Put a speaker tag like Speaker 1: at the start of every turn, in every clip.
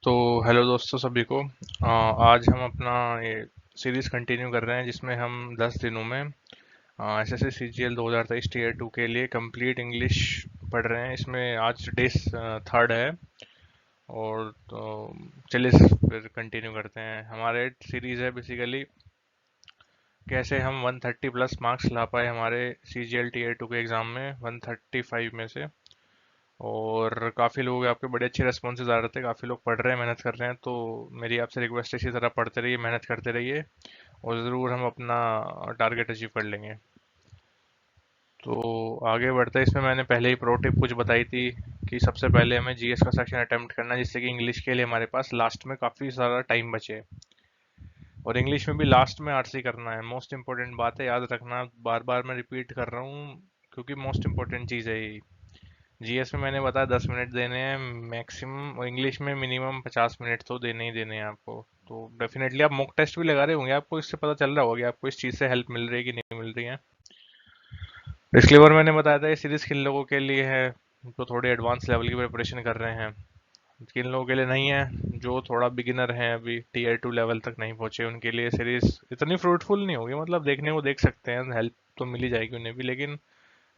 Speaker 1: तो हेलो दोस्तों सभी को। आज हम अपना ये सीरीज कंटिन्यू कर रहे हैं जिसमें हम 10 दिनों में एसएससी सीजीएल 2023 टीयर 2 के लिए कंप्लीट इंग्लिश पढ़ रहे हैं। इसमें आज डे थर्ड है। और तो चलिए फिर कंटिन्यू करते हैं। हमारे सीरीज है बेसिकली कैसे हम 130 प्लस मार्क्स ला पाए हमारे सीजीएल टीयर 2 के एग्ज़ाम में 135 में से। और काफ़ी लोग आपके बड़े अच्छे रेस्पॉन्सेज आ रहे थे, काफ़ी लोग पढ़ रहे हैं, मेहनत कर रहे हैं। तो मेरी आपसे रिक्वेस्ट है इसी तरह पढ़ते रहिए, मेहनत करते रहिए और ज़रूर हम अपना टारगेट अचीव कर लेंगे। तो आगे बढ़ते हैं। इसमें मैंने पहले ही प्रो टिप कुछ बताई थी कि सबसे पहले हमें जीएस का सेक्शन अटेम्प्ट करना है, जिससे कि इंग्लिश के लिए हमारे पास लास्ट में काफ़ी सारा टाइम बचे। और इंग्लिश में भी लास्ट में आरसी करना है। मोस्ट इंपॉर्टेंट बात है, याद रखना। बार बार मैं रिपीट कर रहा हूँ क्योंकि मोस्ट इंपॉर्टेंट चीज़ है ये। जीएस में मैंने बताया 10 मिनट देने हैं मैक्सिमम, और इंग्लिश में मिनिमम 50 मिनट तो देने ही देने हैं आपको। तो डेफिनेटली आप मॉक टेस्ट भी लगा रहे होंगे, आपको इससे पता चल रहा होगा कि आपको इस चीज़ से हेल्प मिल रही है कि नहीं मिल रही है। डिस्क्लेमर मैंने बताया था ये सीरीज किन लोगों के लिए है जो थोड़े एडवांस लेवल की प्रिपरेशन कर रहे हैं। किन लोगों के लिए नहीं है, जो थोड़ा बिगिनर हैं, अभी टीयर 2 लेवल तक नहीं पहुंचे, उनके लिए सीरीज इतनी फ्रूटफुल नहीं होगी। मतलब देखने को देख सकते हैं, हेल्प तो मिल ही जाएगी उन्हें भी, लेकिन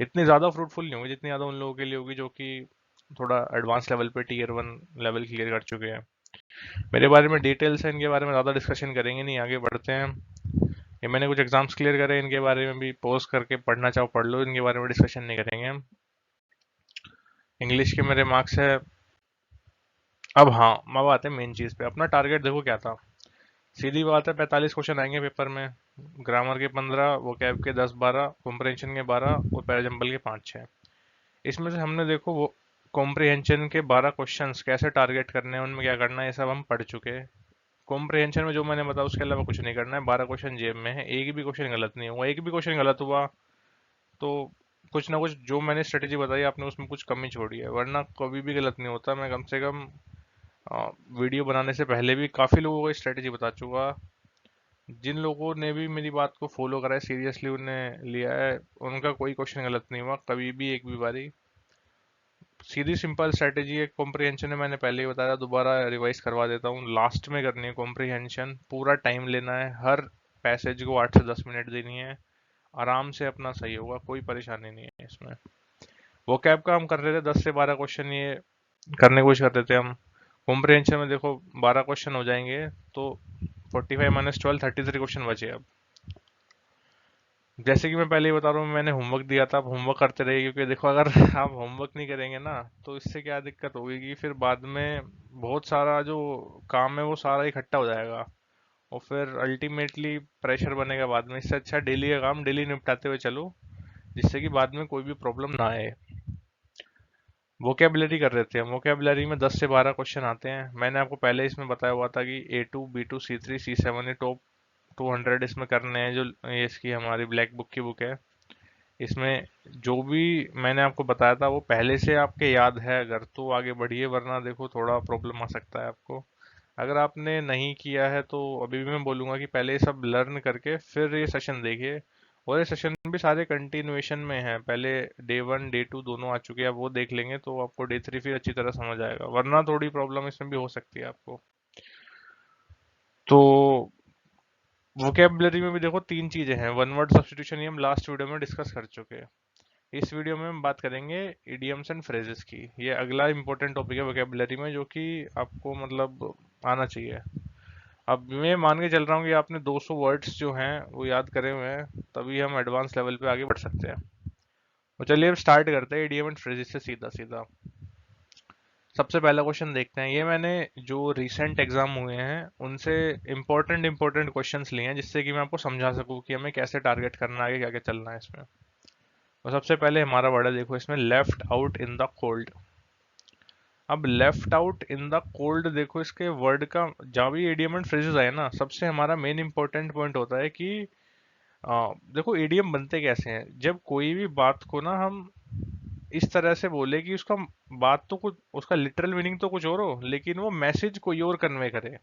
Speaker 1: इतनी ज़्यादा फ्रूटफुल नहीं होगी जितनी ज़्यादा उन लोगों के लिए होगी जो कि थोड़ा एडवांस लेवल पे टीयर 1 लेवल क्लियर कर चुके हैं। मेरे बारे में डिटेल्स है, इनके बारे में ज़्यादा डिस्कशन करेंगे नहीं, आगे बढ़ते हैं। ये मैंने कुछ एग्जाम्स क्लियर करे, इनके बारे में भी पोस्ट करके पढ़ना चाहो पढ़ लो, इनके बारे में डिस्कशन नहीं करेंगे हम। इंग्लिश के मेरे मार्क्स है। अब हाँ, अब आते हैं मेन चीज़ पे। अपना टारगेट देखो क्या था। सीधी बात है, 45 क्वेश्चन आएंगे पेपर में। ग्रामर के 15, वोकैब के 10-12, कॉम्प्रहेंशन के 12 और पैराजम्बल के 5-6। इसमें से हमने देखो वो कॉम्प्रिहेंशन के 12 क्वेश्चंस कैसे टारगेट करने हैं, उनमें क्या करना है, ये सब हम पढ़ चुके हैं। कॉम्प्रिहेंशन में जो मैंने बताया उसके अलावा कुछ नहीं करना है। 12 क्वेश्चन जेब में है, एक भी क्वेश्चन गलत नहीं हुआ। एक भी क्वेश्चन गलत हुआ तो कुछ ना कुछ जो मैंने स्ट्रेटेजी बताई आपने उसमें कुछ कमी छोड़ी है, वरना कभी भी गलत नहीं होता। मैं कम से कम वीडियो बनाने से पहले भी काफ़ी लोगों को स्ट्रेटेजी बता चुका। जिन लोगों ने भी मेरी बात को फॉलो करा है, सीरियसली उन्हें लिया है, उनका कोई क्वेश्चन गलत नहीं हुआ कभी भी, एक भी बारी। सीधी सिंपल स्ट्रेटेजी है। कॉम्प्रिहेंशन में मैंने पहले ही बताया, दोबारा रिवाइज करवा देता हूँ। लास्ट में करनी है कॉम्प्रिहेंशन, पूरा टाइम लेना है, हर पैसेज को 8 से 10 मिनट देनी है। आराम से अपना सही होगा, कोई परेशानी नहीं है इसमें। वो कैब का हम कर रहे थे 10 से 12 क्वेश्चन, ये करने की कोशिश कर रहे थे हम। कॉम्प्रिहेंशन में देखो 12 क्वेश्चन हो जाएंगे तो 45 माइनस 12 33 क्वेश्चन बचे अब। जैसे कि मैं पहले ही बता रहा हूँ, मैंने होमवर्क दिया था, आप होमवर्क करते रहिए, क्योंकि देखो अगर आप होमवर्क नहीं करेंगे ना तो इससे क्या दिक्कत होगी कि फिर बाद में बहुत सारा जो काम है वो सारा इकट्ठा हो जाएगा और फिर अल्टीमेटली प्रेशर बनेगा बाद में। इससे अच्छा डेली का काम डेली निपटाते हुए चलो, जिससे कि बाद में कोई भी प्रॉब्लम ना आए। वोकेबलरी कर रहे थे हम। वोकेबलरी में 10 से 12 क्वेश्चन आते हैं। मैंने आपको पहले इसमें बताया हुआ था कि A2, B2, C3, C7 ये टॉप 200 इसमें करने हैं। जो ये इसकी हमारी ब्लैक बुक की बुक है, इसमें जो भी मैंने आपको बताया था वो पहले से आपके याद है अगर तो आगे बढ़िए, वरना देखो थोड़ा प्रॉब्लम आ सकता है आपको। अगर आपने नहीं किया है तो अभी भी मैं बोलूंगा कि पहले ये सब लर्न करके फिर ये सेशन देखिए। और ये सेशन भी सारे कंटिन्यूएशन में है, पहले डे 1 डे 2 दोनों आ चुके हैं, आप वो देख लेंगे तो आपको डे 3 फिर अच्छी तरह समझ आएगा, वरना थोड़ी प्रॉब्लम इसमें भी हो सकती है आपको। तो वोकेबलरी में भी देखो 3 चीजें हैं। वन वर्ड सब्स्टिट्यूशन ये हम लास्ट वीडियो में डिस्कस कर चुके हैं। इस वीडियो में हम बात करेंगे इडियम्स एंड फ्रेजेस की। ये अगला इंपॉर्टेंट टॉपिक है वोकेबलरी में, जो कि आपको मतलब आना चाहिए। अब मैं मान के चल रहा हूँ कि आपने 200 वर्ड्स जो हैं वो याद करे हुए हैं, तभी हम एडवांस लेवल पे आगे बढ़ सकते हैं। तो चलिए अब स्टार्ट करते हैं इडियम एंड फ्रेजेस से सीधा सीधा। सबसे पहला क्वेश्चन देखते हैं। ये मैंने जो रिसेंट एग्जाम हुए हैं उनसे इंपॉर्टेंट क्वेश्चंस लिए हैं, जिससे कि मैं आपको समझा सकूं कि हमें कैसे टारगेट करना है, आगे क्या क्या चलना है इसमें। तो सबसे पहले हमारा वर्ड है, देखो इसमें, left out in the cold. अब left out in the cold, देखो इसके वर्ड का जहाँ भी इडियम एंड फ्रेजेस आए ना, सबसे हमारा मेन इंपॉर्टेंट पॉइंट होता है कि देखो इडियम बनते कैसे हैं। जब कोई भी बात को ना हम इस तरह से बोले कि उसका बात तो कुछ, उसका लिटरल मीनिंग तो कुछ और हो, लेकिन वो मैसेज कोई और कन्वे करे,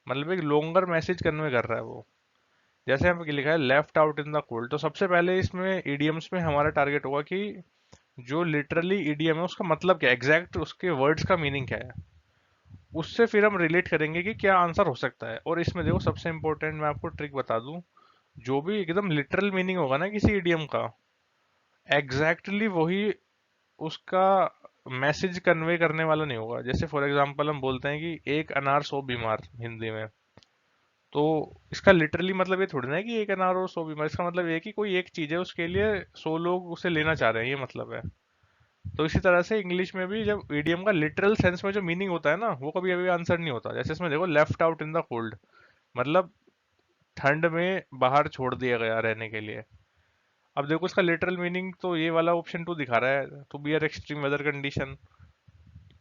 Speaker 1: मतलब एक लॉन्गर मैसेज कन्वे कर रहा है वो। जैसे हमें लिखा है left out in the cold, तो सबसे पहले इसमें इडियम्स में हमारा टारगेट होगा कि जो लिटरली इडियम है उसका मतलब क्या है, एग्जैक्ट उसके वर्ड्स का मीनिंग क्या है। उससे फिर हम रिलेट करेंगे कि क्या आंसर हो सकता है। और इसमें देखो सबसे इंपॉर्टेंट मैं आपको ट्रिक बता दूं, जो भी एकदम लिटरल मीनिंग होगा ना किसी इडियम का, एग्जैक्टली वही उसका मैसेज कन्वे करने वाला नहीं होगा। जैसे फॉर एग्जांपल हम बोलते हैं कि एक अनार 100 बीमार हिंदी में, तो इसका लिटरली मतलब ये थोड़ी ना है कि एक अनार और 100 बीमार। इसका मतलब ये है कि कोई एक चीज है, उसके लिए 100 लोग उसे लेना चाह रहे हैं, ये मतलब है। तो इसी तरह से इंग्लिश में भी जब ईडियम का लिटरल सेंस में जो मीनिंग होता है ना, वो कभी अभी आंसर नहीं होता। जैसे इसमें देखो left out in the cold, मतलब ठंड में बाहर छोड़ दिया गया रहने के लिए। अब देखो इसका लिटरल मीनिंग तो ये वाला ऑप्शन टू दिखा रहा है, to be are extreme weather condition.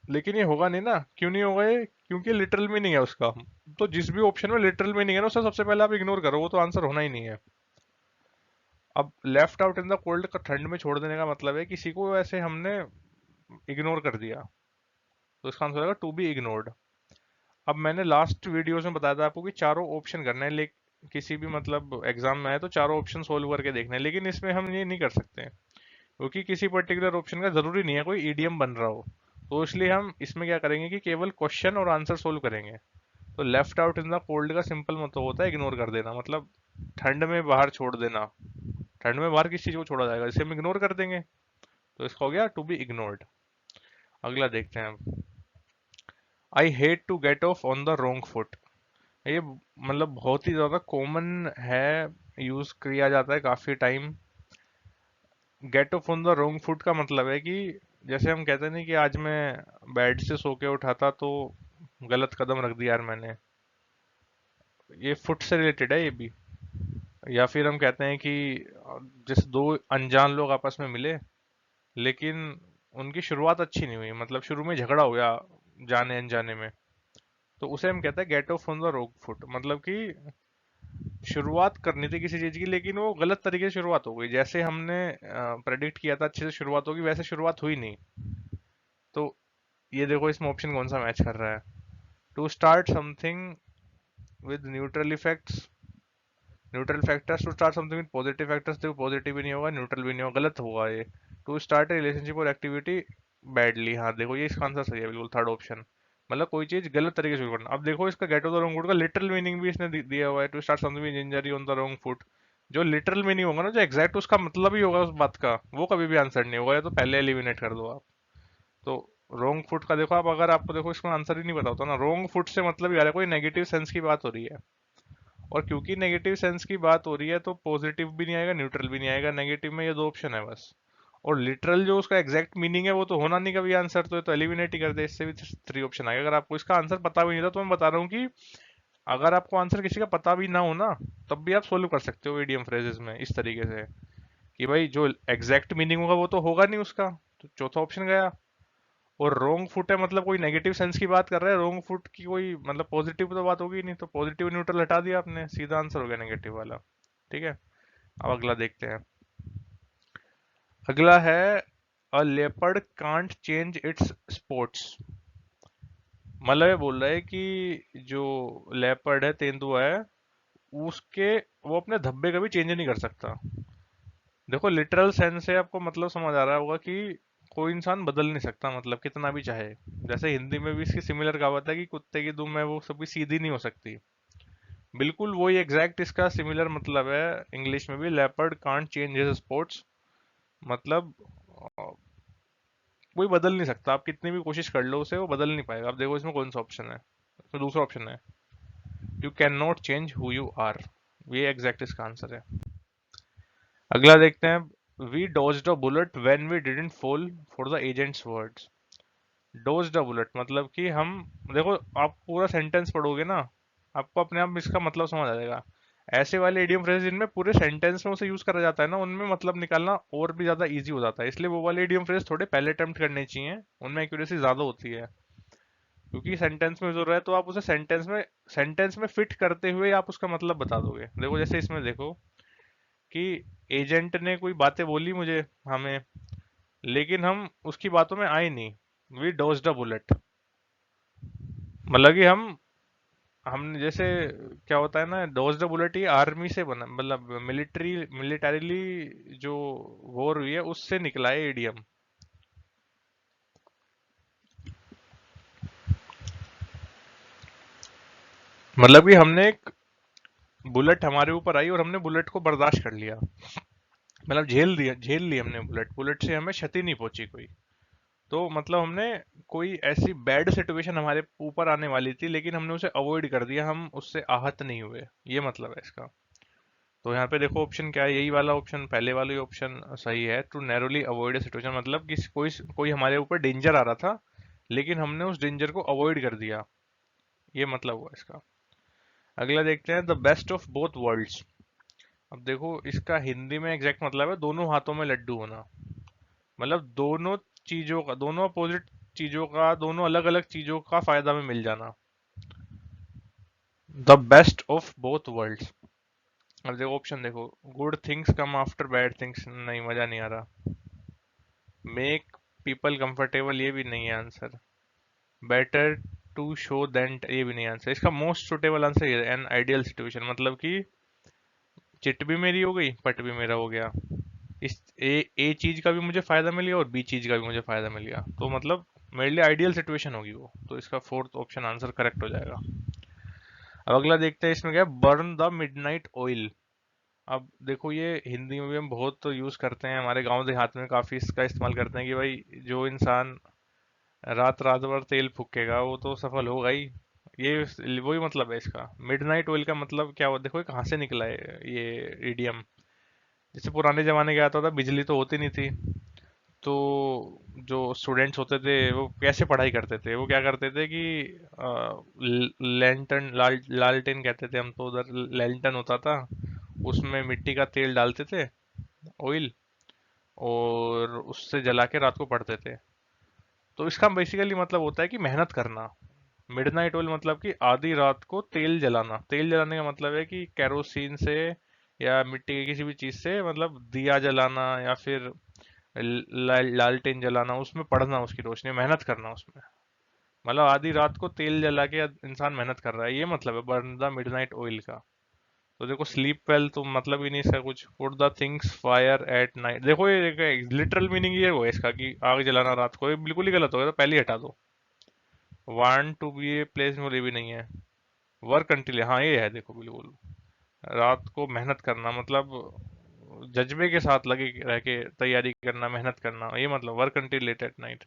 Speaker 1: लेकिन ये होगा नहीं ना, क्यों नहीं होगा ये? क्योंकि लिटरल मीनिंग है उसका। तो जिस भी ऑप्शन में लिटरल मीनिंग है ना, उसे सबसे पहले आप इग्नोर करो, वो तो आंसर होना ही नहीं है। अब left out in the cold का ठंड में छोड़ देने का मतलब है किसी को ऐसे हमने इग्नोर कर दिया, तो इसका आंसर होगा टू बी इग्नोर्ड। अब मैंने लास्ट वीडियोस में बताया था आपको कि चारों ऑप्शन करने हैं, लेकिन किसी भी मतलब एग्जाम में आए तो चारों ऑप्शन सोल्व करके देखने हैं। लेकिन इसमें हम ये नहीं कर सकते क्योंकि किसी पर्टिकुलर ऑप्शन का जरूरी नहीं है कोई ईडीएम बन रहा हो। तो इसलिए हम इसमें क्या करेंगे कि केवल क्वेश्चन और आंसर सोल्व करेंगे। तो left out in the cold का सिंपल मतलब होता है इग्नोर कर देना, मतलब ठंड में बाहर छोड़ देना। ठंड में बाहर किस चीज को छोड़ा जाएगा, इसे हम इग्नोर कर देंगे। तो इसका हो गया टू बी इग्नोर्ड। अगला देखते हैं हम। I hate to get off on the wrong foot. ये मतलब बहुत ही ज्यादा कॉमन है, यूज किया जाता है काफी time. Get off on the wrong foot का मतलब है कि जैसे हम कहते हैं ना कि आज मैं बेड से सो के उठा था तो गलत कदम रख दिया यार मैंने, ये फुट से रिलेटेड है ये भी। या फिर हम कहते हैं कि जैसे दो अनजान लोग आपस में मिले, लेकिन उनकी शुरुआत अच्छी नहीं हुई, मतलब शुरू में झगड़ा हो गया जाने अनजाने में, तो उसे हम कहते हैं get off on the wrong foot. मतलब कि शुरुआत करनी थी किसी चीज की, लेकिन वो गलत तरीके से शुरुआत हो गई। जैसे हमने प्रेडिक्ट किया था अच्छे से शुरुआत होगी, वैसे शुरुआत हुई नहीं। तो ये देखो इसमें ऑप्शन कौन सा मैच कर रहा है। To start something with neutral effects, neutral factors. To start something with positive factors, देखो पॉजिटिव भी नहीं होगा न्यूट्रल भी नहीं होगा, गलत होगा ये। टू स्टार्ट ए रिलेशनशिप और एक्टिविटी बैडली, हाँ देखो ये इसका आंसर सही है बिल्कुल, थर्ड ऑप्शन। मतलब कोई चीज गलत तरीके से शुरू करना। अब देखो इसका get off the wrong foot का लिटरल मीनिंग भी इसने दिया हुआ है, to start something with injury on the wrong foot. जो लिटरल मीनिंग होगा ना, जो एग्जैक्ट उसका मतलब ही होगा उस बात का, वो कभी भी आंसर नहीं होगा, ये तो पहले एलिमिनेट कर दो आप। तो रॉन्ग फुट का देखो आप, अगर आपको देखो इसका आंसर ही नहीं पता होता ना, रॉन्ग फुट से मतलब यार कोई नेगेटिव सेंस की बात हो रही है। और क्योंकि नेगेटिव सेंस की बात हो रही है तो पॉजिटिव भी नहीं आएगा न्यूट्रल भी नहीं आएगा, नेगेटिव में ये दो ऑप्शन है बस। और लिटरल जो उसका एग्जैक्ट मीनिंग है वो तो होना नहीं कभी आंसर, तो ये तो एलिमिनेट ही कर दे, इससे भी थ्री ऑप्शन आएगा। अगर आपको इसका आंसर पता भी नहीं था तो मैं बता रहा हूँ कि अगर आपको आंसर किसी का पता भी ना हो ना, तब भी आप सोल्व कर सकते हो ईडीएम फ्रेजेस में इस तरीके से कि भाई जो एग्जैक्ट मीनिंग होगा वो तो होगा नहीं उसका, तो चौथा ऑप्शन गया। और रोंग फुट है मतलब कोई नेगेटिव सेंस की बात कर रहा है, रोंग फुट की कोई मतलब पॉजिटिव तो बात होगी नहीं, तो पॉजिटिव न्यूट्रल हटा दिया आपने, सीधा आंसर हो गया नेगेटिव वाला। ठीक है, अब अगला देखते हैं। अगला है अ leopard can't change it's spots. मतलब ये बोल रहा है कि जो लेपर्ड है, तेंदुआ है, उसके वो अपने धब्बे कभी चेंज नहीं कर सकता। देखो लिटरल सेंस से आपको मतलब समझ आ रहा होगा कि कोई इंसान बदल नहीं सकता, मतलब कितना भी चाहे। जैसे हिंदी में भी इसकी सिमिलर कहावत है कि कुत्ते की दुम है वो कभी सीधी नहीं हो सकती। बिल्कुल वही एग्जैक्ट इसका सिमिलर मतलब है इंग्लिश में भी, leopard can't change his spots. मतलब कोई बदल नहीं सकता, आप कितनी भी कोशिश कर लो उसे, वो बदल नहीं पाएगा। अब देखो इसमें कौन सा ऑप्शन है, इसमें दूसरा ऑप्शन है, you can not change who you are. ये एग्जैक्ट इसका आंसर है। अगला देखते हैं। We dodged a bullet when we didn't fall for the agents words. Dodged a bullet मतलब कि हम, देखो आप पूरा सेंटेंस पढ़ोगे ना, आपको अपने आप इसका मतलब समझ आ जाएगा। ऐसे वाले इडियम फ्रेज जिनमें पूरे सेंटेंस में उसे यूज करा जाता है ना, उनमें मतलब निकालना और भी ज्यादा इजी हो जाता है। इसलिए वो वाले इडियम फ्रेज थोड़े पहले अटेम्प्ट करने चाहिए, उनमें एक्यूरेसी ज्यादा होती है। क्योंकि सेंटेंस में जो रहा है तो आप उसे सेंटेंस में फिट करते हुए आप उसका मतलब बता दोगे। देखो जैसे इसमें देखो कि एजेंट ने कोई बातें बोली मुझे, हमें, लेकिन हम उसकी बातों में आए नहीं। वी डॉज्ड अ बुलेट, मतलब कि हमने जैसे, क्या होता है ना, डॉज्ड अ बुलेट ही आर्मी से बना, मतलब मिलिटरीली जो वॉर हुई है उससे निकला है एडीएम। मतलब कि हमने एक बुलेट हमारे ऊपर आई और हमने बुलेट को बर्दाश्त कर लिया, मतलब झेल ली हमने बुलेट, बुलेट से हमें क्षति नहीं पहुंची कोई। तो मतलब हमने कोई ऐसी बैड सिचुएशन हमारे ऊपर आने वाली थी लेकिन हमने उसे अवॉइड कर दिया, हम उससे आहत नहीं हुए, ये मतलब है इसका। तो यहाँ पे देखो ऑप्शन क्या है, यही वाला ऑप्शन, पहले वाला ही ऑप्शन सही है। To narrowly avoid a situation, मतलब कि कोई कोई हमारे ऊपर डेंजर आ रहा था लेकिन हमने उस डेंजर को अवॉइड कर दिया, ये मतलब हुआ इसका। अगला देखते हैं, the best of both worlds. अब देखो इसका हिंदी में एग्जैक्ट मतलब है दोनों हाथों में लड्डू होना, मतलब दोनों चीजों का, दोनों अपोजिट चीजों का, दोनों अलग अलग चीजों का फायदा में मिल जाना। The best of both worlds. अब देखो ऑप्शन देखो, good things come after bad things, नहीं मजा नहीं आ रहा। मेक पीपल कंफर्टेबल, ये भी नहीं है answer. Better to show then, ये भी नहीं आंसर। इसका मोस्ट सुटेबल आंसर ये है, एन आइडियल सिचुएशन, मतलब कि चिट भी मेरी हो गई पट भी मेरा हो गया, इस ए चीज का भी मुझे फायदा मिल गया और बी चीज का भी मुझे फायदा मिल गया, तो मतलब मेरे लिए आइडियल सिचुएशन होगी वो, तो इसका फोर्थ ऑप्शन आंसर करेक्ट हो जाएगा। अब अगला देखते हैं, इसमें क्या है, बर्न द मिडनाइट ऑयल। अब देखो ये हिंदी में भी हम बहुत तो यूज करते हैं, हमारे गांव देहात में काफी इसका इस्तेमाल करते हैं कि भाई जो इंसान रात रात भर तेल फूकेगा वो तो सफल होगा ही, ये वही मतलब है इसका। मिडनाइट ऑयल का मतलब क्या हुआ, देखो ये कहाँ से निकला है ये इडियम। जैसे पुराने जमाने क्या आता था, बिजली तो होती नहीं थी, तो जो स्टूडेंट्स होते थे वो कैसे पढ़ाई करते थे, वो क्या करते थे कि लैंटर्न, लालटेन कहते थे हम तो उधर, लैंटर्न होता था, उसमें मिट्टी का तेल डालते थे, ऑयल, और उससे जला के रात को पढ़ते थे। तो इसका बेसिकली मतलब होता है कि मेहनत करना। मिडनाइट ऑयल मतलब कि आधी रात को तेल जलाना, तेल जलाने का मतलब है कि कैरोसिन से या मिट्टी की किसी भी चीज से, मतलब दिया जलाना या फिर लालटेन जलाना, उसमें पढ़ना, उसकी रोशनी, मेहनत करना उसमें, मतलब आधी रात को तेल जला के इंसान मेहनत कर रहा है, ये मतलब है बर्न द मिडनाइट ऑयल का। तो देखो स्लीप वेल तो मतलब ही नहीं इसका कुछ, put the things fire at night, देखो ये लिटरल मीनिंग ये वो है इसका कि आग जलाना रात को, ये बिल्कुल ही गलत हो गया, तो पहले ही हटा दो। Want to be a place में, ये भी नहीं है। वर्क अंटिल, हाँ ये है, देखो बिल्कुल, रात को मेहनत करना मतलब जज्बे के साथ लगे रह के तैयारी करना, मेहनत करना, ये मतलब work until late at night.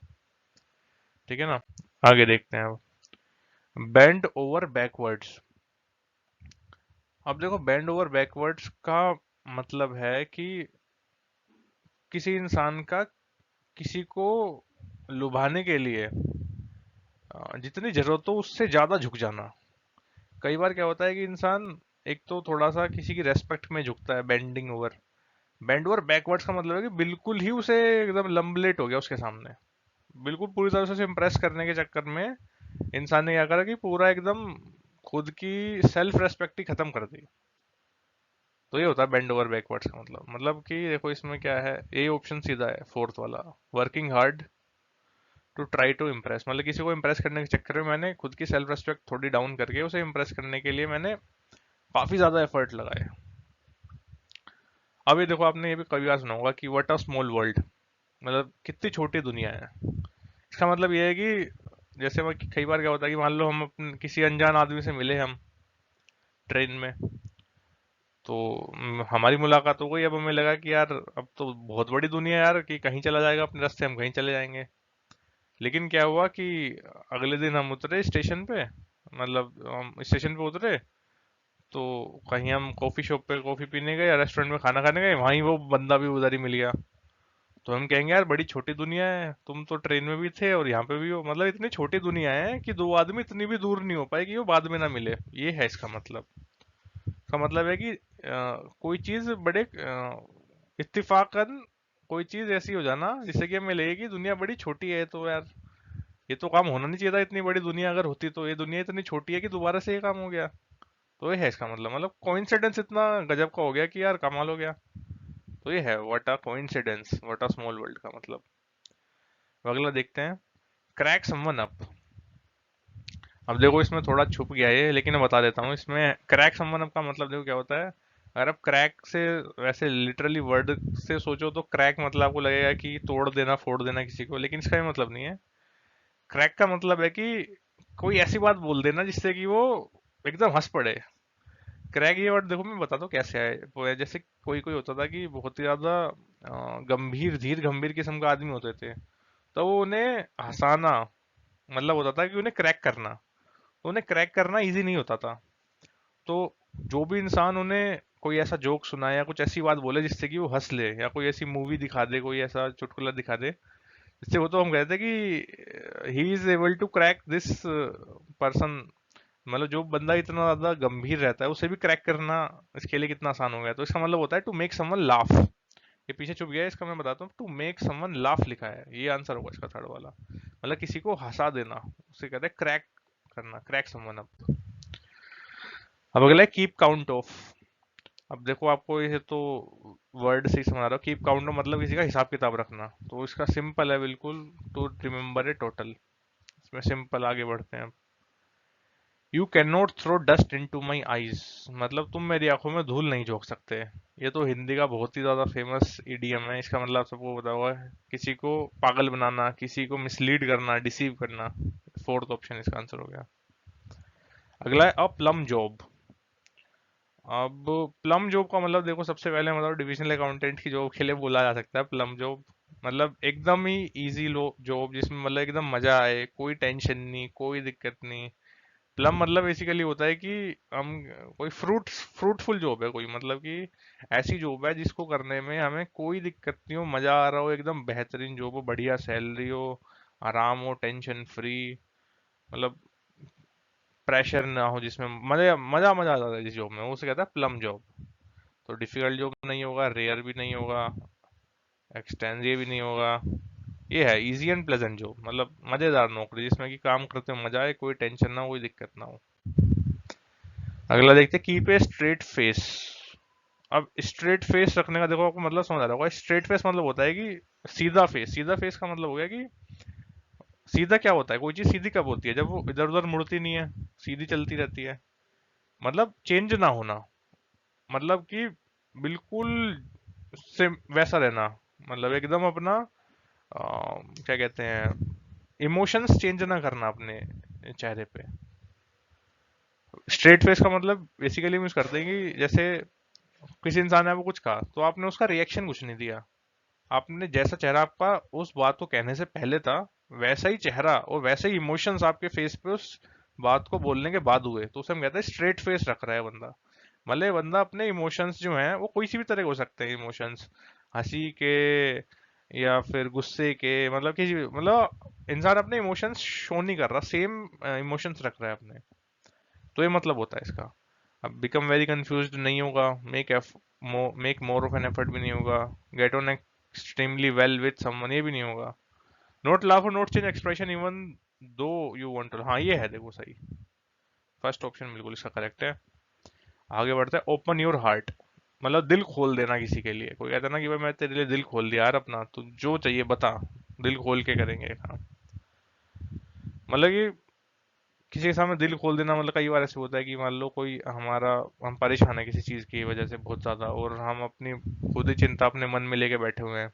Speaker 1: ठीक है ना, आगे देखते हैं अब, बेंड ओवर बैकवर्ड्स। अब देखो बेंड ओवर बैकवर्ड्स का मतलब है कि किसी इंसान का किसी को लुभाने के लिए जितनी जरूरत हो उससे ज्यादा झुक जाना। कई बार क्या होता है कि इंसान एक तो थोड़ा सा किसी की रेस्पेक्ट में झुकता है, bending over, bend over backwards का मतलब है कि बिल्कुल ही उसे एकदम लंबलेट हो गया उसके सामने, बिल्कुल पूरी तरह से उसे इम्प्रेस करने के चक्कर में इंसान ने क्या करा कि पूरा एकदम खुद की सेल्फ रेस्पेक्ट ही खत्म कर दी। तो ये होता है बेंड ओवर बैकवर्ड्स का मतलब कि देखो इसमें क्या है, ये ऑप्शन सीधा है फोर्थ वाला, working hard to try to impress, मतलब किसी को इम्प्रेस करने के चक्कर में मैंने खुद की सेल्फ रेस्पेक्ट थोड़ी डाउन करके उसे इम्प्रेस करने के लिए मैंने काफी ज्यादा एफर्ट लगाए। अब ये देखो आपने ये भी कभी बार सुना होगा कि व्हाट अ स्मॉल वर्ल्ड, मतलब कितनी छोटी दुनिया है। इसका मतलब ये है कि जैसे मैं, कई बार क्या होता है कि मान लो हम किसी अनजान आदमी से मिले हम ट्रेन में, तो हमारी मुलाकात हो गई, अब हमें लगा कि यार अब तो बहुत बड़ी दुनिया है यार, कि कहीं चला जाएगा अपने रास्ते, हम कहीं चले जाएंगे। लेकिन क्या हुआ कि अगले दिन हम उतरे स्टेशन पे, मतलब हम स्टेशन पे उतरे, तो कहीं हम कॉफी शॉप पे कॉफी पीने गए या रेस्टोरेंट में खाना खाने गए, वहीं वो बंदा भी उधर ही मिल गया। तो हम कहेंगे यार बड़ी छोटी दुनिया है, तुम तो ट्रेन में भी थे और यहाँ पे भी हो, मतलब इतनी छोटी दुनिया है कि दो आदमी इतनी भी दूर नहीं हो पाए कि वो बाद में ना मिले, ये है इसका मतलब। इसका मतलब है कि कोई चीज बड़े इत्तेफाकन कोई चीज ऐसी हो जाना जिससे कि हमें लगे कि दुनिया बड़ी छोटी है, तो यार ये तो काम होना नहीं चाहिए था, इतनी बड़ी दुनिया अगर होती तो, ये दुनिया इतनी छोटी है कि दोबारा से ये काम हो गया। तो ये है इसका मतलब कोइंसिडेंस इतना गजब का हो गया कि यार कमाल हो गया। तो ये है what a coincidence, what a small world का मतलब। तो अगला देखते हैं, क्रैक समवन अप। अब देखो इसमें थोड़ा छुप गया है लेकिन मैं बता देता हूँ, इसमें क्रैक समवन अप का मतलब देखो क्या होता है। अगर आप क्रैक से वैसे लिटरली वर्ड से सोचो तो क्रैक मतलब आपको लगेगा कि तोड़ देना, फोड़ देना किसी को, लेकिन इसका ये मतलब नहीं है। क्रैक का मतलब है कि कोई ऐसी बात बोल देना जिससे कि वो एकदम हंस पड़े। क्रैक ये वर्ड देखो मैं बताता हूँ कैसे आए। वो है जैसे कोई कोई होता था कि बहुत ही ज्यादा गंभीर धीर गंभीर किस्म का आदमी होते थे, तो वो उन्हें हंसाना मतलब होता था कि उन्हें क्रैक करना, तो उन्हें क्रैक करना इजी नहीं होता था। तो जो भी इंसान उन्हें कोई ऐसा जोक सुनाए या कुछ ऐसी बात बोले जिससे कि वो हंस ले, या कोई ऐसी मूवी दिखा दे, कोई ऐसा चुटकुला दिखा दे जिससे वो, तो हम कहते हैं कि he is able to crack this person. मतलब जो बंदा इतना ज्यादा गंभीर रहता है उसे भी क्रैक करना इसके लिए कितना आसान हो गया। तो इसका मतलब होता है टू मेक समवन लाफ। ये पीछे छुप गया है, इसका मैं बताता हूँ। टू मेक समवन लाफ लिखा है, ये आंसर होगा इसका थर्ड वाला। मतलब किसी को हंसा देना, उसे कहते हैं क्रैक करना, क्रैक समवन। अब अगला है कीप काउंट ऑफ। अब देखो आपको ये तो वर्ड से ही समझ रहा हो। कीप काउंट ऑफ मतलब किसी का हिसाब किताब रखना, तो इसका सिंपल है बिल्कुल, टू रिमेम्बर ए टोटल। इसमें सिंपल आगे बढ़ते हैं। You can not throw dust in to my eyes, मतलब तुम मेरी आंखों में धूल नहीं झोंक सकते। ये तो हिंदी का बहुत ही ज्यादा फेमस इडियम है। इसका मतलब आप सबको पता हुआ है, किसी को पागल बनाना, किसी को मिसलीड करना, डिसीव करना। फोर्थ ऑप्शन इसका आंसर हो गया। अगला है अ प्लम जॉब। अब प्लम जॉब का मतलब देखो, सबसे पहले मतलब डिविजनल अकाउंटेंट की जॉब के लिए बोला जा सकता है प्लम जॉब। मतलब एकदम ही इजी लो जॉब, जिसमें मतलब एकदम मजा आए, कोई टेंशन नहीं, कोई दिक्कत नहीं। प्लम मतलब बेसिकली होता है कि हम कोई फ्रूटफुल जॉब है कोई, मतलब कि ऐसी जॉब है जिसको करने में हमें कोई दिक्कत नहीं हो, मजा आ रहा हो, एकदम बेहतरीन जॉब हो, बढ़िया सैलरी हो, आराम हो, टेंशन फ्री, मतलब प्रेशर ना हो, जिसमें मजा मजा मजा आ जाता है जिस जॉब में, वो उसे कहता है प्लम जॉब। तो डिफिकल्ट जॉब नहीं होगा, रेयर भी नहीं होगा, एक्सटेंसिव भी नहीं होगा। ये है इजी एंड प्लेजेंट जॉब, मतलब मजेदार नौकरी जिसमें कि काम करते हुए मजा आए, कोई टेंशन ना हो, कोई दिक्कत ना हो। अगला देखते हैं कीप ए स्ट्रेट फेस। अब स्ट्रेट फेस रखने का देखो आपको मतलब समझ आ रहा होगा। स्ट्रेट फेस मतलब होता है कि सीधा फेस। सीधा फेस का मतलब हो गया कि सीधा क्या होता है, कोई चीज सीधी कब होती है, जब वो इधर उधर मुड़ती नहीं है, सीधी चलती रहती है। मतलब चेंज ना होना, मतलब कि बिल्कुल से वैसा रहना, मतलब एकदम अपना क्या कहते हैं, इमोशंस चेंज ना करना अपने चेहरे पे। स्ट्रेट फेस का मतलब बेसिकली यूज करते हैं कि जैसे किसी इंसान ने आपको कुछ कहा, तो आपने उसका रिएक्शन कुछ नहीं दिया। आपने जैसा चेहरा आपका उस बात को कहने से पहले था, वैसा ही चेहरा और वैसे ही इमोशंस आपके फेस पे उस बात को बोलने के बाद हुए, तो उसे हम कहते हैं स्ट्रेट फेस रख रहा है बंदा। मतलब ये बंदा अपने इमोशंस जो हैं वो कोई सी भी तरह के हो सकते हैं इमोशंस, हंसी के या फिर गुस्से के, मतलब किसी भी, मतलब इंसान अपने इमोशंस शो नहीं कर रहा, सेम इमोशंस रख रहा है अपने। तो ये मतलब होता है इसका। अब बिकम वेरी कंफ्यूज्ड नहीं होगा, make more of an effort भी नहीं होगा, get on extremely well with someone ये भी नहीं होगा, नोट लाफ और not change expression even though you want to. हाँ ये है देखो सही, फर्स्ट ऑप्शन बिल्कुल इसका करेक्ट है। आगे बढ़ते हैं ओपन योर हार्ट। मतलब दिल खोल देना किसी के लिए। कोई कहता है ना कि भाई मैं तेरे लिए दिल खोल दिया यार अपना, तो जो चाहिए बता, दिल खोल के करेंगे काम। मतलब कि किसी के सामने दिल खोल देना, मतलब कई बार ऐसे होता है कि मान लो कोई हमारा, हम परेशान है किसी चीज की वजह से बहुत ज्यादा, और हम अपनी खुद ही चिंता अपने मन में लेके बैठे हुए हैं,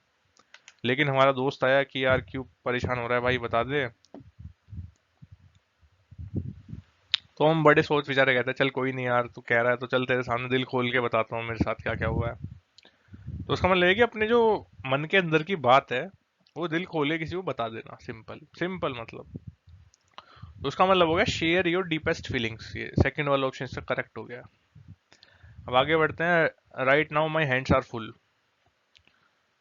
Speaker 1: लेकिन हमारा दोस्त आया कि यार क्यों परेशान हो रहा है भाई बता दे, तो हम बड़े सोच विचार के कहते हैं चल कोई नहीं यार, तू कह रहा है तो चल तेरे सामने दिल खोल के बताता हूँ मेरे साथ क्या क्या हुआ है। तो उसका मतलब है कि अपने जो मन के अंदर की बात है वो दिल खोले किसी को बता देना, सिंपल सिंपल मतलब। तो उसका मतलब हो गया शेयर योर डीपेस्ट फीलिंग्स, ये सेकंड वाला ऑप्शन इसका करेक्ट हो गया। अब आगे बढ़ते हैं। Right now my hands are full.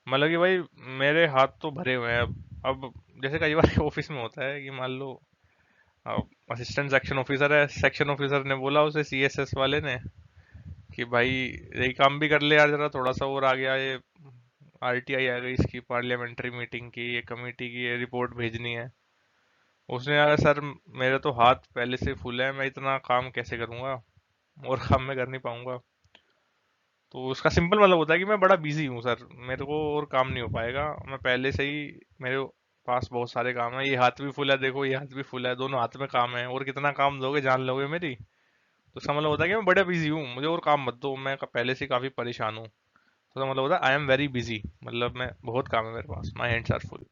Speaker 1: मतलब कि भाई मेरे हाथ तो भरे हुए हैं अब जैसे कई बार ऑफिस में होता है कि मान लो असिस्टेंट सेक्शन ऑफिसर है, सेक्शन ऑफिसर ने बोला उसे सीएसएस वाले ने कि भाई यही काम भी कर ले यार जरा, थोड़ा सा और आ गया ये, आरटीआई आ गई इसकी, पार्लियामेंट्री मीटिंग की, ये कमेटी की ये रिपोर्ट भेजनी है। उसने यार सर मेरे तो हाथ पहले से फुल है, मैं इतना काम कैसे करूंगा, और काम मैं कर नहीं पाऊंगा। तो उसका सिंपल मतलब होता है कि मैं बड़ा बिजी हूँ सर, मेरे को और काम नहीं हो पाएगा, मैं पहले से ही, मेरे पास बहुत सारे काम है, ये हाथ भी फुल है देखो, ये हाथ भी फुल है, दोनों हाथ में काम है, और कितना काम दोगे जान लोगे मेरी। तो इसका मतलब होता है कि मैं बड़ा बिजी हूँ, मुझे और काम मत दो, मैं पहले से काफी परेशान हूँ। तो इसका मतलब होता है आई एम वेरी बिजी, मतलब मैं बहुत काम है मेरे पास, माई हैंड्स आर फुल।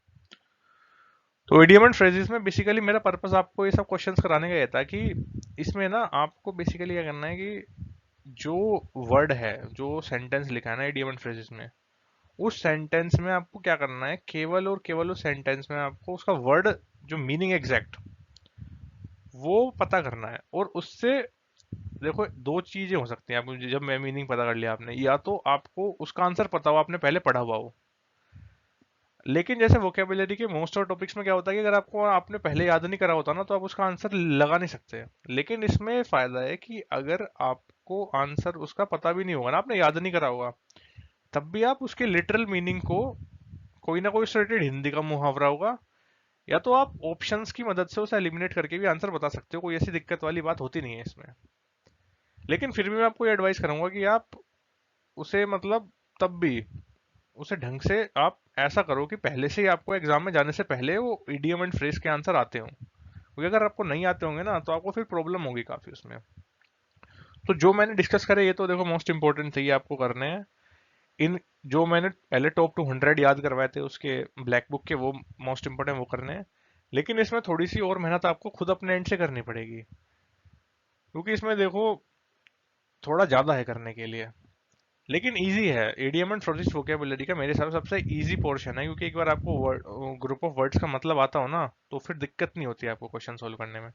Speaker 1: तो इडियम एंड फ्रेजेस में बेसिकली मेरा पर्पस आपको ये सब क्वेश्चंस कराने का ये था कि इसमें ना आपको बेसिकली क्या करना है कि जो वर्ड है, जो सेंटेंस लिखा है ना इडियम एंड फ्रेजेस में, उस सेंटेंस में आपको क्या करना है, केवल और केवल उस सेंटेंस में आपको उसका वर्ड, जो मीनिंग एग्जैक्ट, वो पता करना है। और उससे देखो दो चीजें हो सकती हैं, आपको जब मैं मीनिंग पता कर लिया आपने, या तो आपको उसका आंसर पता हो, आपने पहले पढ़ा हुआ हो। लेकिन जैसे वोकेबुलरी के मोस्ट ऑफ टॉपिक्स में क्या होता है कि अगर आपको आपने पहले याद नहीं करा होता ना, तो आप उसका आंसर लगा नहीं सकते। लेकिन इसमें फायदा है कि अगर आपको आंसर उसका पता भी नहीं होगा ना, आपने याद नहीं करा होगा, तब भी आप उसके लिटरल मीनिंग को, कोई ना कोई रिलेटेड हिंदी का मुहावरा होगा, या तो आप ऑप्शंस की मदद से उसे एलिमिनेट करके भी आंसर बता सकते हो। कोई ऐसी दिक्कत वाली बात होती नहीं है इसमें। लेकिन फिर भी मैं आपको ये एडवाइस करूंगा कि आप उसे मतलब तब भी उसे ढंग से आप ऐसा करो कि पहले से ही आपको एग्जाम में जाने से पहले वो इडियम एंड फ्रेज के आंसर आते हों, क्योंकि अगर आपको नहीं आते होंगे ना, तो आपको फिर प्रॉब्लम होगी काफी उसमें। तो जो मैंने डिस्कस करे ये तो देखो मोस्ट इंपॉर्टेंट थे, ये आपको करने हैं। इन जो मैंने पहले टॉप 200 याद करवाए थे उसके ब्लैक बुक के, वो मोस्ट इंपॉर्टेंट वो करने हैं। लेकिन इसमें थोड़ी सी और मेहनत आपको खुद अपने एंड से करनी पड़ेगी, क्योंकि इसमें देखो थोड़ा ज्यादा है करने के लिए। लेकिन इजी है, इडियम एंड फ्रेजेस वोकेबुलरी का मेरे हिसाब से सबसे इजी पोर्शन है, क्योंकि एक बार आपको ग्रुप ऑफ वर्ड्स का मतलब आता हो ना, तो फिर दिक्कत नहीं होती है आपको क्वेश्चन सोल्व करने में।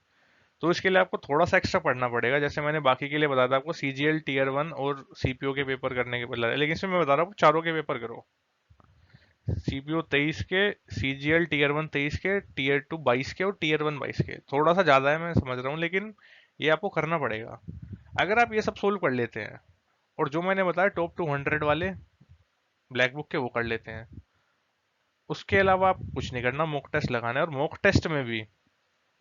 Speaker 1: तो इसके लिए आपको थोड़ा सा एक्स्ट्रा पढ़ना पड़ेगा, जैसे मैंने बाकी के लिए बताया था आपको सीजीएल टीयर 1 और सीपीओ के पेपर करने के बदला, लेकिन इसमें मैं बता रहा हूँ चारों के पेपर करो। सीपीओ 23 के, सीजीएल टीयर 1 23 के, टीयर 2 22 के और टीयर 1 22 के। थोड़ा सा ज्यादा है मैं समझ रहा हूँ, लेकिन ये आपको करना पड़ेगा। अगर आप ये सब सोल्व कर लेते हैं, और जो मैंने बताया टॉप 200 वाले ब्लैक बुक के वो कर लेते हैं, उसके अलावा आप कुछ नहीं करना, मॉक टेस्ट लगाना है। और मॉक टेस्ट में भी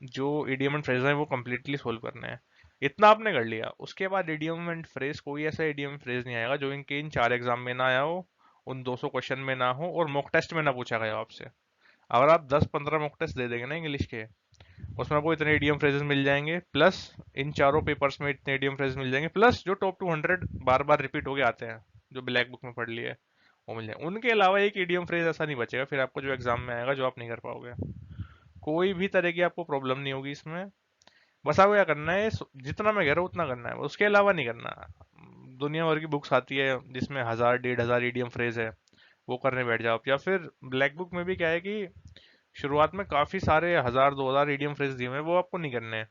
Speaker 1: जो इडियम एंड फ्रेज है वो कंप्लीटली सोल्व करना है। इतना आपने कर लिया, उसके बाद इडियम एंड फ्रेज, कोई ऐसा इडियम फ्रेज नहीं आएगा जो इनके इन 4 एग्जाम में ना आया हो, उन 200 क्वेश्चन में ना हो, और मॉक टेस्ट में ना पूछा गया हो आपसे। अगर आप 10-15 मॉक टेस्ट दे देंगे ना इंग्लिश के, उसमें आपको इतने इडियम फ्रेजेस मिल जाएंगे, प्लस इन चारों पेपर्स में इतने इडियम फ्रेजेस मिल जाएंगे, प्लस जो टॉप 200 बार बार रिपीट होके आते हैं, जो ब्लैक बुक में पढ़ लिए, वो मिल जाए। उनके अलावा एक इडियम फ्रेज ऐसा नहीं बचेगा फिर आपको जो एग्जाम में आएगा जो आप नहीं कर पाओगे। कोई भी तरह की आपको प्रॉब्लम नहीं होगी इसमें। बस आपको क्या करना है, जितना मैं कह रहा हूँ उतना करना है, उसके अलावा नहीं करना। दुनिया भर की बुक्स आती है जिसमें 1000-1500 इडियम फ्रेज है, वो करने बैठ जाओ आप। या फिर ब्लैक बुक में भी क्या है कि शुरुआत में काफी सारे 1000-2000 इडियम फ्रेज दिए हुए हैं, वो आपको नहीं करने हैं,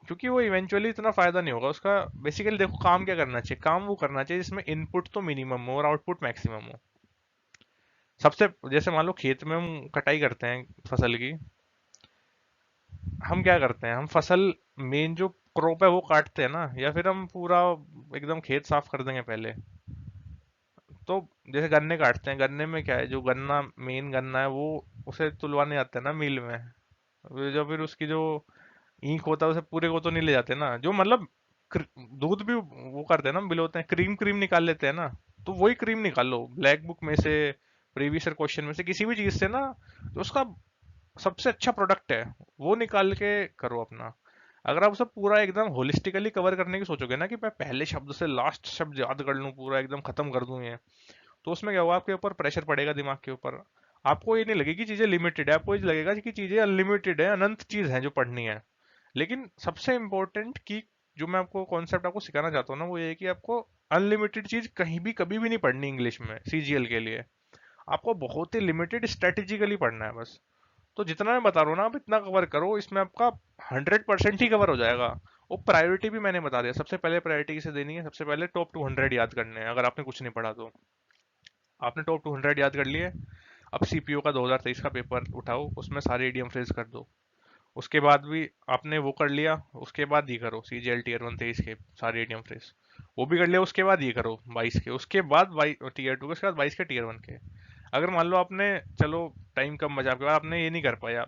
Speaker 1: क्योंकि वो इवेंचुअली इतना फायदा नहीं होगा उसका। बेसिकली देखो काम क्या करना चाहिए, काम वो करना चाहिए जिसमें इनपुट तो मिनिमम हो और आउटपुट मैक्सिमम हो। सबसे जैसे मान लो खेत में हम कटाई करते हैं फसल की, हम क्या करते हैं, हम फसल मेन जो क्रॉप है वो काटते हैं ना, या फिर हम पूरा एकदम खेत साफ कर देंगे पहले। तो जैसे गन्ने काटते हैं, गन्ने में क्या है, जो गन्ना मेन गन्ना है वो उसे तुलवाने जाते हैं ना मिल में, जो फिर उसकी जो ईंख होता है उसे पूरे को तो नहीं ले जाते ना, जो मतलब दूध भी वो करते हैं ना, बिलोते हैं, क्रीम क्रीम निकाल लेते हैं ना। तो वही क्रीम निकालो ब्लैक बुक में से, प्रीवियस क्वेश्चन में से, किसी भी चीज से ना, तो उसका सबसे अच्छा प्रोडक्ट है वो निकाल के करो अपना। अगर आप उसे पूरा एकदम होलिस्टिकली कवर करने की सोचोगे ना, कि मैं पहले शब्द से लास्ट शब्द याद कर लूं, पूरा एकदम खत्म कर दूं ये, तो उसमें क्या होगा, आपके ऊपर प्रेशर पड़ेगा दिमाग के ऊपर। आपको ये नहीं लगेगी चीजें लिमिटेड है, आपको ये लगेगा कि चीजें अनलिमिटेड है, अनंत चीज है जो पढ़नी है। लेकिन सबसे इंपॉर्टेंट की जो मैं आपको कॉन्सेप्ट आपको सिखाना चाहता हूँ ना, वो ये है कि आपको अनलिमिटेड चीज कहीं भी कभी भी नहीं पढ़नी इंग्लिश में सीजीएल के लिए। आपको बहुत ही लिमिटेड स्ट्रेटेजिकली पढ़ना है बस। तो जितना मैं बता रहा हूँ ना, आप इतना कवर करो, इसमें आपका 100% ही कवर हो जाएगा। वो प्रायोरिटी भी मैंने बता दिया, सबसे पहले प्रायोरिटी किसे देनी है, सबसे पहले टॉप 200 याद करने हैं। अगर आपने कुछ नहीं पढ़ा तो आपने टॉप 200 याद कर लिए। अब सीपीओ का 2023 का पेपर उठाओ, उसमें सारे इडियम फ्रेज कर दो। उसके बाद भी आपने वो कर लिया, उसके बाद ये करो सीजीएल टीयर 1 23 के सारे इडियम फ्रेज, वो भी कर लिया। उसके बाद ये करो 22 के, उसके बाद टीयर 2 के, उसके बाद 22 के टीयर 1 के। अगर मान लो आपने, चलो टाइम कम बचा आपके पास, आपने ये नहीं कर पाया,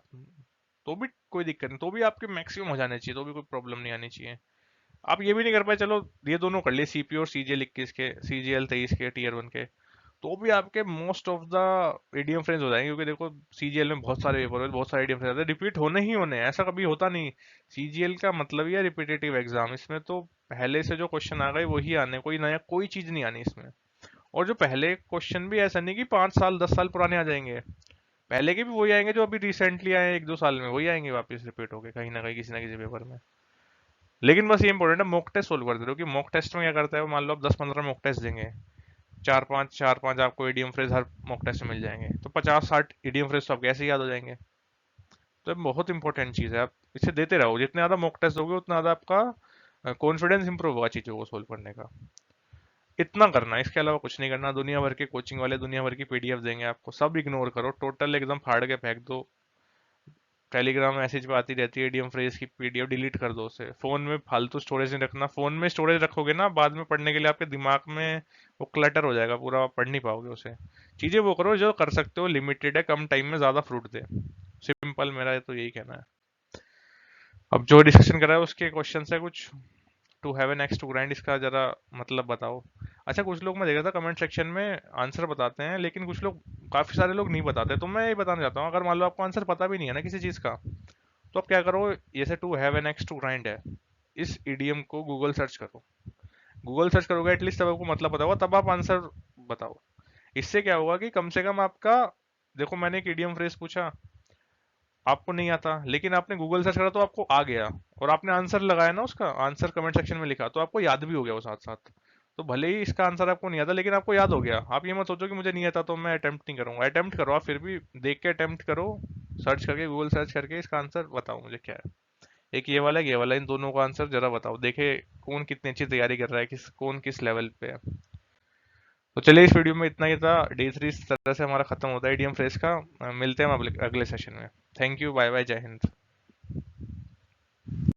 Speaker 1: तो भी कोई दिक्कत नहीं, तो भी आपके मैक्सिमम हो जाने चाहिए, तो भी कोई प्रॉब्लम नहीं आनी चाहिए। आप ये भी नहीं कर पाए, चलो ये दोनों कर लिए, सीपीओ और सीजीएल 21 के, सीजीएल 23 के, टीयर 1 के, तो भी आपके most of the idiom phrase हो जाएंगे। क्योंकि देखो सीजीएल में बहुत सारे पेपर होते हैं, बहुत सारे इडियम फ्रेज आते हैं, रिपीट होने ही होने हैं, ऐसा कभी होता नहीं। सीजीएल का मतलब ही है रिपीटेटिव एग्जाम, इसमें तो पहले से जो क्वेश्चन आ गए वही आने, कोई नया कोई चीज नहीं आनी इसमें। और जो पहले क्वेश्चन भी ऐसा नहीं कि 5 साल 10 साल पुराने आ जाएंगे, पहले के भी वही आएंगे जो अभी रिसेंटली आए, 1-2 साल में वही आएंगे वापस रिपीट होके कहीं ना किसी पेपर में। लेकिन बस ये इंपॉर्टेंट है मॉक टेस्ट सोल्व करते रहो, कि मॉक टेस्ट में क्या करता है वो, मान लो आप 10-15 मॉक टेस्ट देंगे, चार पांच आपको ईडीएम फ्रेज हर मॉक टेस्ट में मिल जाएंगे, तो 50-60 ईडीएम फ्रेज तो आपको ऐसे ही याद हो जाएंगे। तो ये बहुत इंपॉर्टेंट चीज है, आप इसे देते रहो, जितने ज्यादा मॉक टेस्ट दोगे उतना ज्यादा आपका कॉन्फिडेंस इंप्रूव होगा चीजों को सोल्व करने का। इतना करना है, इसके अलावा कुछ नहीं करना। दुनिया भर के कोचिंग वाले दुनिया भर की पीडीएफ देंगे आपको, सब इग्नोर करो, टोटल एकदम फाड़ के फेंक दो। टेलीग्राम मैसेज पे आती रहती है एडीएम फ्रेज की पीडीएफ, डिलीट कर दो उसे। फोन में फालतू स्टोरेज नहीं रखना, फोन में स्टोरेज रखोगे ना बाद में पढ़ने के लिए आपके दिमाग में वो क्लटर हो जाएगा पूरा, आप पढ़ नहीं पाओगे उसे। चीजें वो करो जो कर सकते हो, लिमिटेड है, कम टाइम में ज्यादा फ्रूट दे। सिंपल, मेरा तो यही कहना है। अब जो डिस्कशन कर रहा है उसके क्वेश्चन है कुछ, to have an axe to grind, इसका जरा मतलब बताओ। अच्छा, कुछ लोग मैं देखा था कमेंट सेक्शन में आंसर बताते हैं, लेकिन कुछ लोग, काफी सारे लोग नहीं बताते। तो मैं ये बताना चाहता हूँ, अगर मान लो आपको आंसर पता भी नहीं है ना किसी चीज का, तो आप क्या करो, जैसे to have an axe to grind है, इस ईडीएम को गूगल सर्च करो। गूगल सर्च करोगे एटलीस्ट, तब आपको मतलब पता होगा, तब आप आंसर बताओ। इससे क्या होगा कि कम से कम आपका, देखो मैंने एक ईडीएम फ्रेज पूछा, आपको नहीं आता, लेकिन आपने गूगल सर्च करा तो आपको आ गया, और आपने आंसर लगाया ना, उसका आंसर कमेंट सेक्शन में लिखा, तो आपको याद भी हो गया वो साथ साथ। तो भले ही इसका आंसर आपको नहीं आता, लेकिन आपको याद हो गया। आप ये मत सोचो कि मुझे नहीं आता तो मैं अटेम्प्ट नहीं करूंगा, अटेम्प्ट करो, आप फिर भी देख के अटेम्प्ट करो, सर्च करके, गूगल सर्च करके इसका आंसर बताओ मुझे क्या है। एक ये वाला, एक ये वाला, इन दोनों का आंसर जरा बताओ, देखे कौन कितनी अच्छी तैयारी कर रहा है, कौन किस लेवल पे है। तो चलिए, इस वीडियो में इतना ही था। डे 3 इस तरह से हमारा खत्म होता है ईडीएम फ्रेज का। मिलते हैं हम अगले सेशन में। थैंक यू, बाय बाय, जय हिंद।